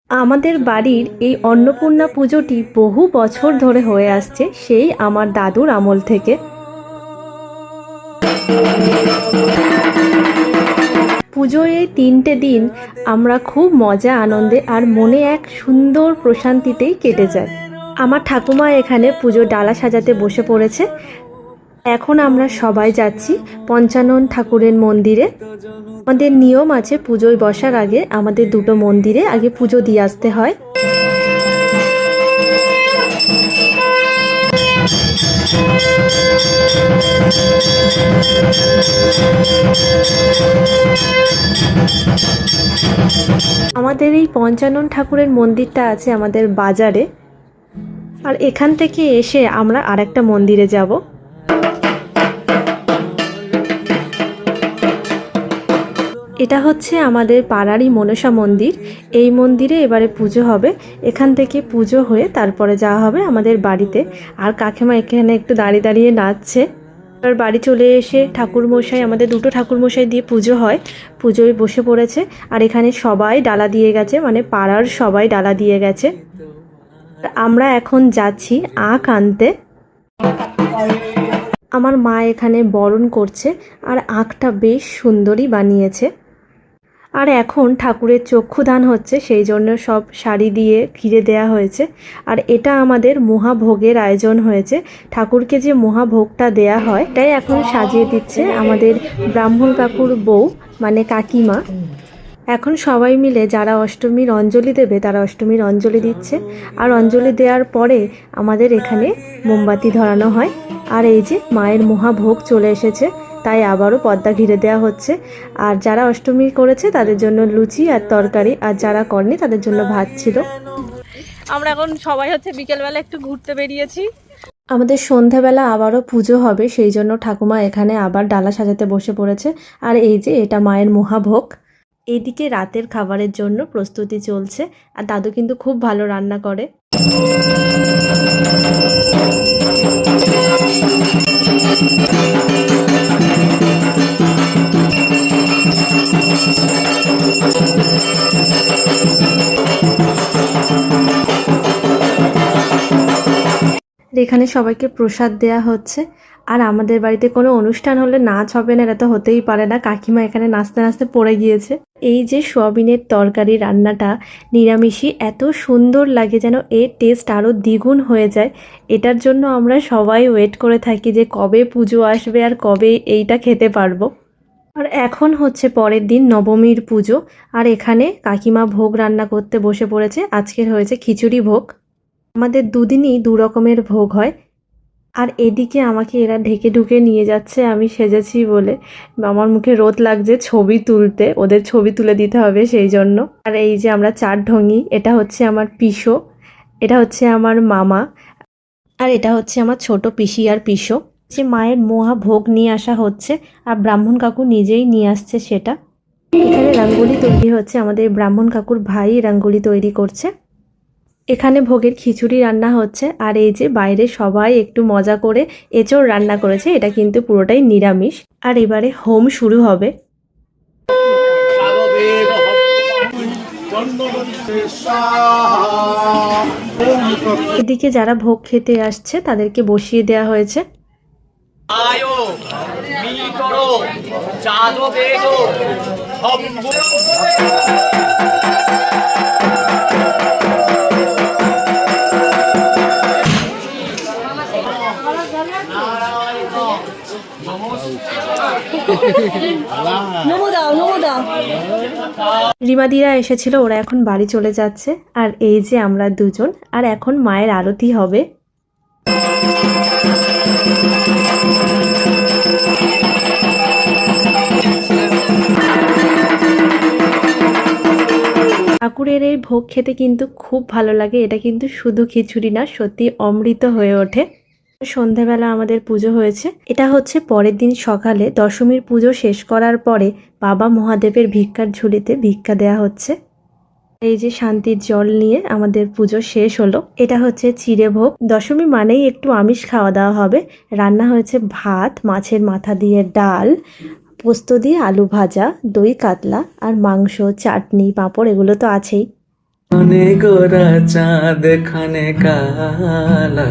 আমাদের বাড়ির এই অন্নপূর্ণা পুজোটি বহু বছর ধরে হয়ে আসছে, সেই আমার দাদুর আমল থেকে। পুজোর এই 3টে দিন আমরা খুব মজা আনন্দে আর মনে এক সুন্দর প্রশান্তিতেই কেটে যায়। আমার ঠাকুমা এখানে পুজোর ডালা সাজাতে বসে পড়েছে। এখন আমরা সবাই যাচ্ছি পঞ্চানন ঠাকুরের মন্দিরে। আমাদের নিয়ম আছে পুজোয় বসার আগে আমাদের দুটো মন্দিরে আগে পুজো দিয়ে আসতে হয়। আমাদের এই পঞ্চানন ঠাকুরের মন্দিরটা আছে আমাদের বাজারে, আর এখান থেকে এসে আমরা আরেকটা মন্দিরে যাব। এটা হচ্ছে আমাদের পাড়ারই মনসা মন্দির। এই মন্দিরে এবারে পুজো হবে। এখান থেকে পুজো হয়ে তারপরে যাওয়া হবে আমাদের বাড়িতে। আর কাকিমা এখানে একটু দাঁড়িয়ে দাঁড়িয়ে নাচছে। আর বাড়ি চলে এসে ঠাকুরমশাই, আমাদের দুটো ঠাকুরমশাই দিয়ে পুজো হয়, পুজোয় বসে পড়েছে। আর এখানে সবাই ডালা দিয়ে গেছে, মানে পাড়ার সবাই ডালা দিয়ে গেছে। আমরা এখন যাচ্ছি আখ আনতে। আমার মা এখানে বরণ করছে, আর আখটা বেশ সুন্দরই বানিয়েছে। আর এখন ঠাকুরের চক্ষুদান হচ্ছে, সেই জন্য সব শাড়ি দিয়ে ঘিরে দেয়া হয়েছে। আর এটা আমাদের মহাভোগের আয়োজন হয়েছে। ঠাকুরকে যে মহাভোগটা দেয়া হয় তাই এখন সাজিয়ে দিচ্ছে আমাদের ব্রাহ্মণ কাকুর বউ, মানে কাকিমা। এখন সবাই মিলে যারা অষ্টমীর অঞ্জলি দেবে তারা অষ্টমীর অঞ্জলি দিচ্ছে। আর অঞ্জলি দেওয়ার পরে আমাদের এখানে মোমবাতি ধরানো হয়। আর এই যে মায়ের মহাভোগ চলে এসেছে, তাই আবারও পর্দা ঘিরে দেওয়া হচ্ছে। আর যারা অষ্টমী করেছে তাদের জন্য লুচি আর তরকারি, আর যারা করেনি তাদের জন্য ভাত ছিল। আমরা এখন সবাই হচ্ছে বিকেলবেলা একটু ঘুরতে বেরিয়েছি। আমাদের সন্ধ্যাবেলা আবারও পুজো হবে, সেই জন্য ঠাকুমা এখানে আবার ডালা সাজাতে বসে পড়েছে। আর এই যে এটা মায়ের মহাভোগ। এইদিকে রাতের খাবারের জন্য প্রস্তুতি চলছে। আর দাদু কিন্তু খুব ভালো রান্না করে। এখানে সবাইকে প্রসাদ দেয়া হচ্ছে। আর আমাদের বাড়িতে কোনো অনুষ্ঠান হলে নাচ হবে না, এটা তো হতেই পারে না। কাকিমা এখানে নাচতে নাচতে পড়ে গিয়েছে। এই যে সোয়াবিনের তরকারি রান্নাটা নিরামিষই এত সুন্দর লাগে, যেন এর টেস্ট আরও দ্বিগুণ হয়ে যায়। এটার জন্য আমরা সবাই ওয়েট করে থাকি যে কবে পুজো আসবে আর কবে এইটা খেতে পারবো। আর এখন হচ্ছে পরের দিন নবমীর পুজো। আর এখানে কাকিমা ভোগ রান্না করতে বসে পড়েছে। আজকের হয়েছে খিচুড়ি ভোগ। আমাদের দুদিনই দু রকমের ভোগ হয়। আর এদিকে আমাকে এরা ঢেকে ঢুকে নিয়ে যাচ্ছে আমি সেজেছি বলে। আমার মুখে রোদ লাগছে ছবি তুলতে, ওদের ছবি তুলে দিতে হবে সেই জন্য। আর এই যে আমরা 4 ঢঙি, এটা হচ্ছে আমার পিসো, এটা হচ্ছে আমার মামা, আর এটা হচ্ছে আমার ছোট পিসি আর পিসো। যে মায়ের মহা ভোগ নিয়ে আসা হচ্ছে, আর ব্রাহ্মণ কাকু নিজেই নিয়ে আসছে সেটা। এখানে রঙ্গোলি তৈরি হচ্ছে, আমাদের ব্রাহ্মণ কাকুর ভাই রঙ্গোলি তৈরি করছে। এখানে ভোগের খিচুড়ি রান্না হচ্ছে। আর এই যে বাইরে সবাই একটু মজা করে এঁচোড় রান্না করেছে, এটা কিন্তু পুরোটাই নিরামিষ। আর এবারে হোম শুরু হবে। এদিকে যারা ভোগ খেতে আসছে তাদেরকে বসিয়ে দেওয়া হয়েছে। রিমাদিরা এসেছিল, ওরা এখন বাড়ি চলে যাচ্ছে। আর এই যে আমরা দুজন, আর এখন মায়ের আরতি হবে। ঠাকুরের এই ভোগ খেতে কিন্তু খুব ভালো লাগে। এটা কিন্তু শুধু খিচুড়ি না, সত্যি অমৃত হয়ে ওঠে। সন্ধ্যাবেলা আমাদের পুজো হয়েছে। এটা হচ্ছে পরের দিন সকালে দশমীর পুজো শেষ করার পরে বাবা মহাদেবের ভিক্ষার ঝুলিতে ভিক্ষা দেয়া হচ্ছে। এই যে শান্তির জল নিয়ে আমাদের পুজো শেষ হলো। এটা হচ্ছে চিড়ে ভোগ। দশমী মানেই একটু আমিষ খাওয়া দাওয়া হবে। রান্না হয়েছে ভাত, মাছের মাথা দিয়ে ডাল, পোস্ত দিয়ে আলু ভাজা, দই কাতলা, আর মাংস, চাটনি, পাঁপড়, এগুলো তো আছেই। খানে গোরা চাঁদ খানে কালা